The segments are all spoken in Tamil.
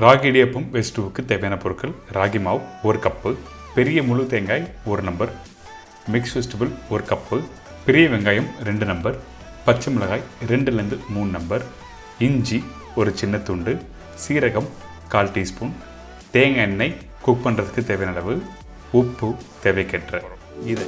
ராகி இடியப்பம் வெஜ்2க்கு தேவையான பொருட்கள்: ராகி மாவு 1 கப்பு, பெரிய முழு தேங்காய் 1 நம்பர், மிக்ஸ் வெஜிடபிள் 1 கப்பு, பெரிய வெங்காயம் 2 நம்பர், பச்சை மிளகாய் 2லேருந்து 3 நம்பர், இஞ்சி ஒரு சின்ன துண்டு, சீரகம் 1/4 டீஸ்பூன், தேங்காய் எண்ணெய் குக் பண்ணுறதுக்கு தேவையான அளவு, உப்பு தேவைக்கேற்ற. இது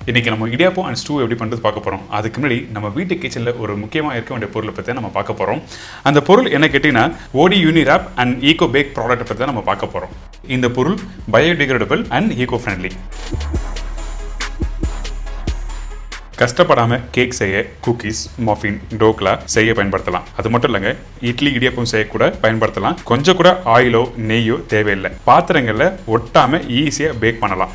இன்றைக்கி நம்ம இடியாப்பம் அண்ட் ஸ்டூ எப்படி பண்ணுறது பார்க்க போகிறோம். அதுக்கு முன்னாடி நம்ம வீட்டு கிச்சனில் ஒரு முக்கியமாக இருக்க வேண்டிய பொருளை பற்றி நம்ம பார்க்க போகிறோம். அந்த பொருள் என்ன கேட்டிங்கன்னா ஓடி யூனிராப் அண்ட் ஈகோபேக் ப்ராடக்ட்டை பற்றி தான் நம்ம பார்க்க போகிறோம். இந்த பொருள் பயோடிகிரேடபிள் அண்ட் ஈகோ ஃப்ரெண்ட்லி. கஷ்டப்படாமல் கேக் செய்ய, குக்கீஸ், மஃபின், டோக்லா செய்ய பயன்படுத்தலாம். அது மட்டும் இல்லைங்க, இட்லி இடியாப்பம் செய்யக்கூட பயன்படுத்தலாம். கொஞ்சம் கூட ஆயிலோ நெய்யோ தேவையில்லை. பாத்திரங்களில் ஒட்டாமல் ஈஸியாக பேக் பண்ணலாம்.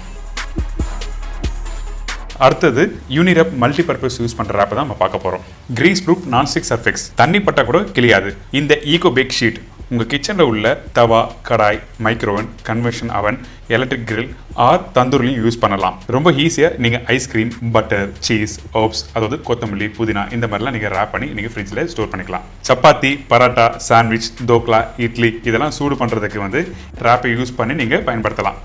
அடுத்தது யூனிராப் மல்டிபர்பஸ் யூஸ் பண்ணுற ரேப்பை தான் நம்ம பார்க்க போகிறோம். கிரீஸ் ப்ரூஃப் நான்ஸ்டிக் சர்ஃபெக்ஸ், தண்ணி பட்டா கூட கிளியாது. இந்த ஈகோபேக் ஷீட் உங்கள் கிச்சனில் உள்ள தவா, கடாய், மைக்ரோவன், கன்வெக்ஷன் அவன், எலக்ட்ரிக் கிரில் ஆர் தந்தூரிலையும் யூஸ் பண்ணலாம். ரொம்ப ஈஸியாக நீங்கள் ஐஸ்கிரீம், பட்டர், சீஸ், ஓப்ஸ், அதாவது கொத்தமல்லி, புதினா இந்த மாதிரிலாம் நீங்கள் ரேப் பண்ணி நீங்கள் ஃப்ரிட்ஜில் ஸ்டோர் பண்ணிக்கலாம். சப்பாத்தி, பரோட்டா, சாண்ட்விச், தோக்லா, இட்லி இதெல்லாம் சூடு பண்ணுறதுக்கு ரேப்பை யூஸ் பண்ணி நீங்கள் பயன்படுத்தலாம்.